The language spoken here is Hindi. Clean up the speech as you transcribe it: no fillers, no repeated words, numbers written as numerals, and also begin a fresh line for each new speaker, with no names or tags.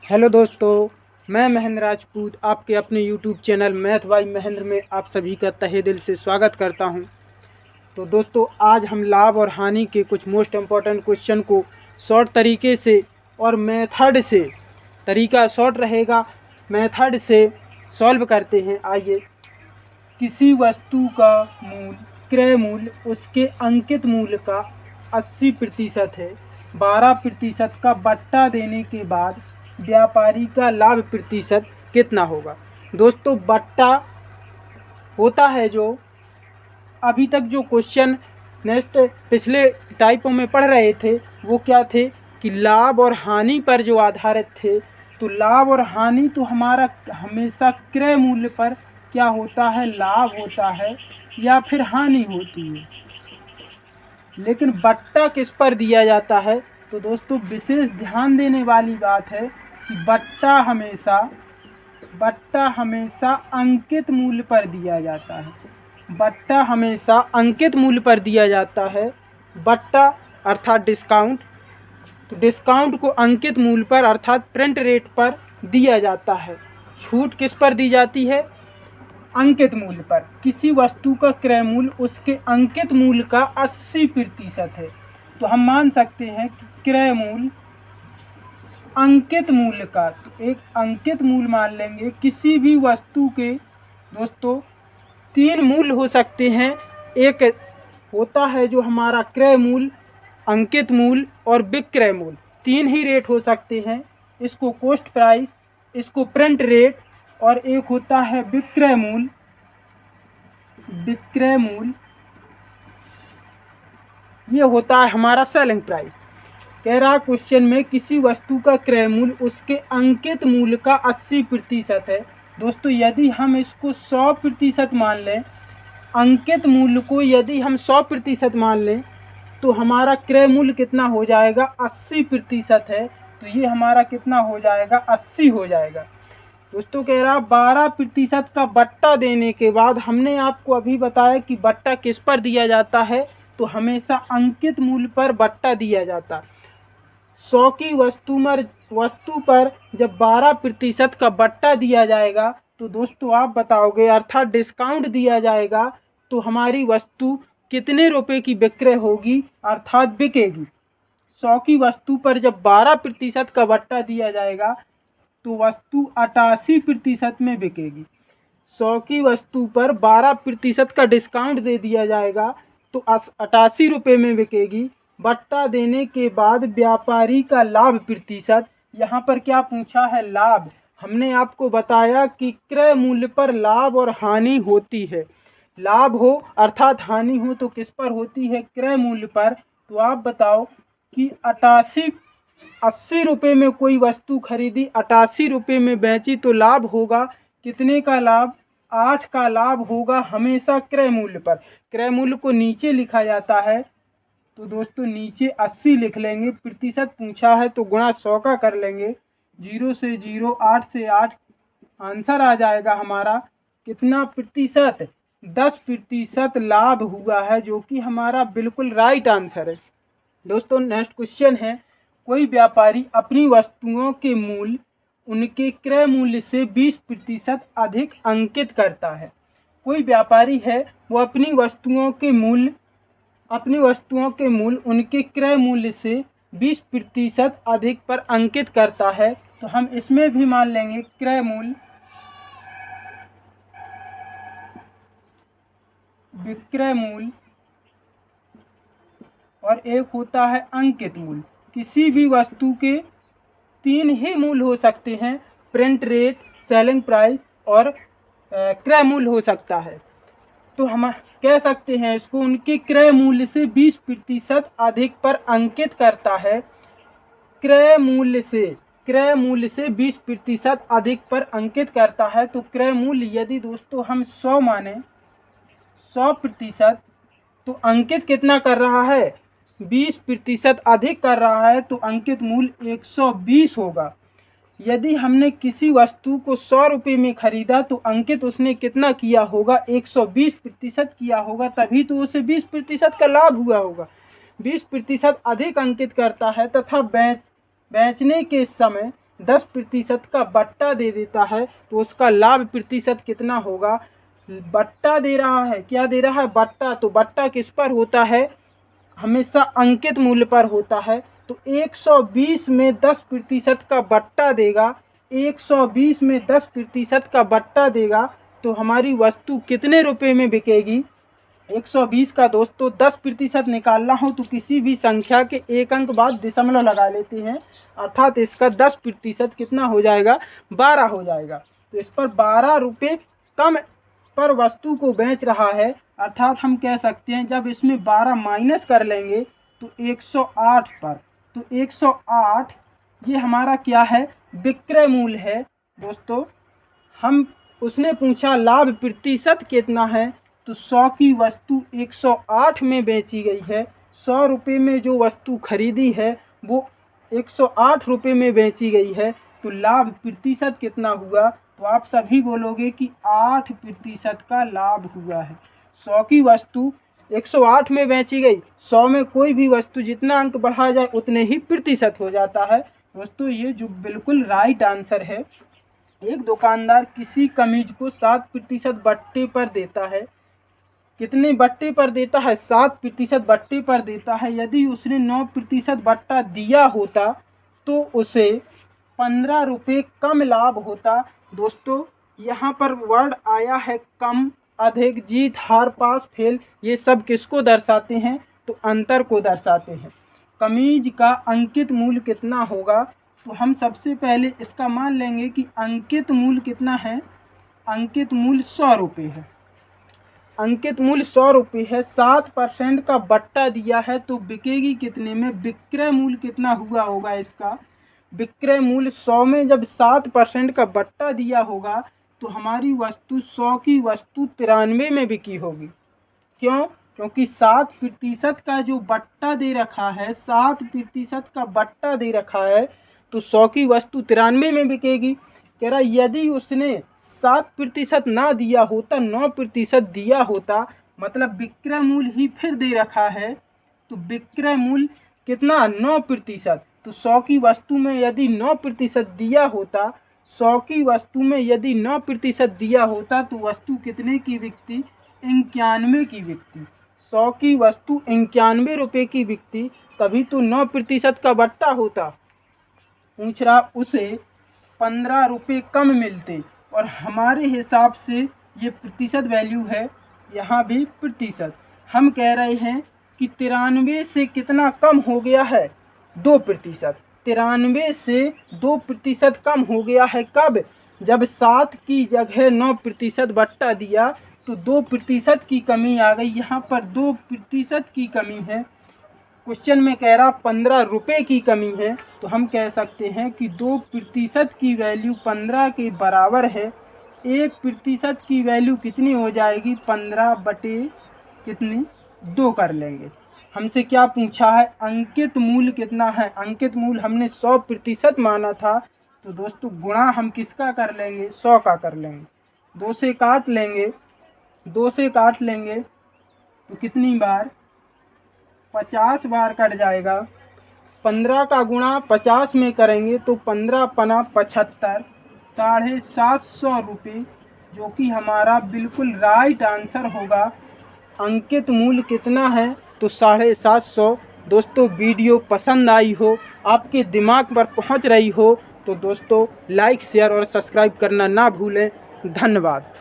हेलो दोस्तों, मैं महेंद्र राजपूत आपके अपने YouTube channel math bye Mahendra में आप सभी का तहे दिल से स्वागत करता हूं। तो दोस्तों, आज हम लाभ और हानि के कुछ मोस्ट इम्पॉर्टेंट क्वेश्चन को शॉर्ट तरीके से और मेथड से, तरीका शॉर्ट रहेगा, मेथड से सॉल्व करते हैं। आइए। किसी वस्तु का मूल क्रय मूल्य उसके अंकित मूल्य का 80% है। 12% का बट्टा देने के बाद व्यापारी का लाभ प्रतिशत कितना होगा। दोस्तों, बट्टा होता है जो अभी तक जो क्वेश्चन नेक्स्ट पिछले टाइपों में पढ़ रहे थे वो क्या थे कि लाभ और हानि पर जो आधारित थे। तो लाभ और हानि तो हमारा हमेशा क्रय मूल्य पर क्या होता है, लाभ होता है या फिर हानि होती है। लेकिन बट्टा किस पर दिया जाता है, तो दोस्तों विशेष ध्यान देने वाली बात है कि बट्टा हमेशा अंकित मूल्य पर दिया जाता है। बट्टा हमेशा अंकित मूल्य पर दिया जाता है। बट्टा अर्थात डिस्काउंट, तो डिस्काउंट को अंकित मूल्य पर अर्थात प्रिंट रेट पर दिया जाता है। छूट किस पर दी जाती है, अंकित मूल्य पर। किसी वस्तु का क्रय मूल्य उसके अंकित मूल्य का 80% है। तो हम मान सकते हैं कि क्रय मूल्य अंकित मूल्य का, तो एक अंकित मूल्य मान लेंगे। किसी भी वस्तु के दोस्तों 3 मूल्य हो सकते हैं। एक होता है जो हमारा क्रय मूल्य, अंकित मूल्य और विक्रय मूल्य, 3 ही रेट हो सकते हैं। इसको कॉस्ट प्राइस, इसको प्रिंट रेट, और एक होता है विक्रय मूल्य। विक्रय मूल्य ये होता है हमारा सेलिंग प्राइस। कह रहा क्वेश्चन में किसी वस्तु का क्रय मूल्य उसके अंकित मूल्य का 80% है। दोस्तों, यदि हम इसको 100% मान लें, अंकित मूल्य को यदि हम 100% मान लें, तो हमारा क्रय मूल्य कितना हो जाएगा, 80% है। तो ये हमारा कितना हो जाएगा, 80 हो जाएगा। दोस्तों, कह रहा 12% का बट्टा देने के बाद, हमने आपको अभी बताया कि बट्टा किस पर दिया जाता है, तो हमेशा अंकित मूल्य पर बट्टा दिया जाता है। 100 की वस्तु पर जब 12% का बट्टा दिया जाएगा, तो दोस्तों आप बताओगे, अर्थात डिस्काउंट दिया जाएगा, तो हमारी वस्तु कितने रुपए की विक्रय होगी, अर्थात बिकेगी। 100 की वस्तु पर जब 12% का बट्टा दिया जाएगा तो वस्तु 88% में बिकेगी। 100 की वस्तु पर 12% का डिस्काउंट दे दिया जाएगा तो 88 रुपये में बिकेगी। बट्टा देने के बाद व्यापारी का लाभ प्रतिशत, यहाँ पर क्या पूछा है, लाभ। हमने आपको बताया कि क्रय मूल्य पर लाभ और हानि होती है। लाभ हो अर्थात हानि हो तो किस पर होती है, क्रय मूल्य पर। तो आप बताओ कि 80 रुपये में कोई वस्तु खरीदी, 88 रुपये में बेची, तो लाभ होगा कितने का लाभ, 8 का लाभ होगा हमेशा क्रय मूल्य पर। क्रय मूल्य को नीचे लिखा जाता है, तो दोस्तों नीचे 80 लिख लेंगे। प्रतिशत पूछा है तो गुणा 100 का कर लेंगे। 0 से 0, 8 से 8, आंसर आ जाएगा हमारा कितना प्रतिशत, 10% लाभ हुआ है, जो कि हमारा बिल्कुल राइट आंसर है। दोस्तों, नेक्स्ट क्वेश्चन है, कोई व्यापारी अपनी वस्तुओं के मूल्य उनके क्रय मूल्य से 20% अधिक अंकित करता है। कोई व्यापारी है, वो अपनी वस्तुओं के मूल्य उनके क्रय मूल्य से 20% अधिक पर अंकित करता है। तो हम इसमें भी मान लेंगे क्रय मूल्य, विक्रय मूल्य, और एक होता है अंकित मूल्य। किसी भी वस्तु के 3 ही मूल्य हो सकते हैं, प्रिंट रेट, सेलिंग प्राइस और क्रय मूल्य हो सकता है। तो हम कह सकते हैं इसको उनके क्रय मूल्य से 20% अधिक पर अंकित करता है। क्रय मूल्य से 20% अधिक पर अंकित करता है। तो क्रय मूल्य यदि दोस्तों हम 100 माने, 100%, तो अंकित कितना कर रहा है, 20% अधिक कर रहा है, तो अंकित मूल्य 120 होगा। यदि हमने किसी वस्तु को 100 रुपये में खरीदा तो अंकित उसने कितना किया होगा, 120% किया होगा, तभी तो उसे 20% का लाभ हुआ होगा। 20% अधिक अंकित करता है तथा बेचने के समय 10% का बट्टा दे देता है तो उसका लाभ प्रतिशत कितना होगा। बट्टा दे रहा है, क्या दे रहा है, बट्टा। तो बट्टा किस पर होता है, हमेशा अंकित मूल्य पर होता है। तो 120 में 10% का बट्टा देगा, 120 में 10% का बट्टा देगा तो हमारी वस्तु कितने रुपए में बिकेगी। 120 का दोस्तों 10% निकालना हो तो किसी भी संख्या के एक अंक बाद दशमलव लगा लेते हैं, अर्थात इसका 10% कितना हो जाएगा, 12 हो जाएगा। तो इस पर 12 रुपये कम पर वस्तु को बेच रहा है, अर्थात हम कह सकते हैं जब इसमें 12 माइनस कर लेंगे तो 108 पर। तो 108 ये हमारा क्या है, विक्रय मूल्य है दोस्तों। हम उसने पूछा लाभ प्रतिशत कितना है, तो 100 की वस्तु 108 में बेची गई है। 100 रुपये में जो वस्तु खरीदी है वो 108 रुपये में बेची गई है, तो लाभ प्रतिशत कितना हुआ। तो आप सभी बोलोगे कि 8% का लाभ हुआ है। 100 की वस्तु 108 में बेची गई, 100 में कोई भी वस्तु जितना अंक बढ़ा जाए उतने ही प्रतिशत हो जाता है दोस्तों। ये जो बिल्कुल राइट आंसर है। एक दुकानदार किसी कमीज को 7% बट्टे पर देता है, कितने बट्टे पर देता है, 7% बट्टे पर देता है। यदि उसने 9% बट्टा दिया होता तो उसे 15 रुपये कम लाभ होता। दोस्तों यहाँ पर वर्ड आया है कम, अधिक, जीत, हार, पास, फेल, ये सब किसको दर्शाते हैं, तो अंतर को दर्शाते हैं। कमीज का अंकित मूल्य कितना होगा, तो हम सबसे पहले इसका मान लेंगे कि अंकित मूल्य कितना है, अंकित मूल्य 100 रुपये है। अंकित मूल्य 100 रुपये है, 7% का बट्टा दिया है तो बिकेगी कितने में, विक्रय मूल्य कितना हुआ होगा इसका। विक्रय मूल्य 100 में जब 7% का बट्टा दिया होगा तो हमारी वस्तु 100 की वस्तु 93 में बिकी होगी। क्यों, क्योंकि 7% का जो बट्टा दे रखा है, 7% का बट्टा दे रखा है तो 100 की वस्तु 93 में बिकेगी। कह रहा यदि उसने 7% ना दिया होता, 9% दिया होता, मतलब विक्रय मूल्य ही फिर दे रखा है तो विक्रय मूल्य कितना, 9%। तो 100 की वस्तु में यदि 9% दिया होता, 100 की वस्तु में यदि 9% दिया होता तो वस्तु कितने की बिकती, 91 की बिकती। 100 की वस्तु 91 रुपये की बिकती, तभी तो 9% का बट्टा होता। पूछ रहा उसे 15 रुपये कम मिलते, और हमारे हिसाब से ये प्रतिशत वैल्यू है, यहाँ भी प्रतिशत। हम कह रहे हैं कि 93 से कितना कम हो गया है, 2%। 93 से 2% कम हो गया है, कब, जब 7 की जगह 9% बट्टा दिया तो 2% की कमी आ गई। यहाँ पर 2% की कमी है, क्वेश्चन में कह रहा 15 रुपये की कमी है, तो हम कह सकते हैं कि 2% की वैल्यू 15 के बराबर है। 1% की वैल्यू कितनी हो जाएगी, 15 बटे कितनी, 2 कर लेंगे। हमसे क्या पूछा है, अंकित मूल्य कितना है। अंकित मूल्य हमने 100% माना था, तो दोस्तों गुणा हम किसका कर लेंगे, 100 का कर लेंगे। 2 से काट लेंगे, 2 से काट लेंगे तो कितनी बार, 50 बार कट जाएगा। 15 का गुणा 50 में करेंगे तो 15 पना 75, 750 रुपये, जो कि हमारा बिल्कुल राइट आंसर होगा। अंकित मूल्य कितना है, तो 750। दोस्तों वीडियो पसंद आई हो, आपके दिमाग पर पहुंच रही हो तो दोस्तों लाइक, शेयर और सब्सक्राइब करना ना भूलें। धन्यवाद।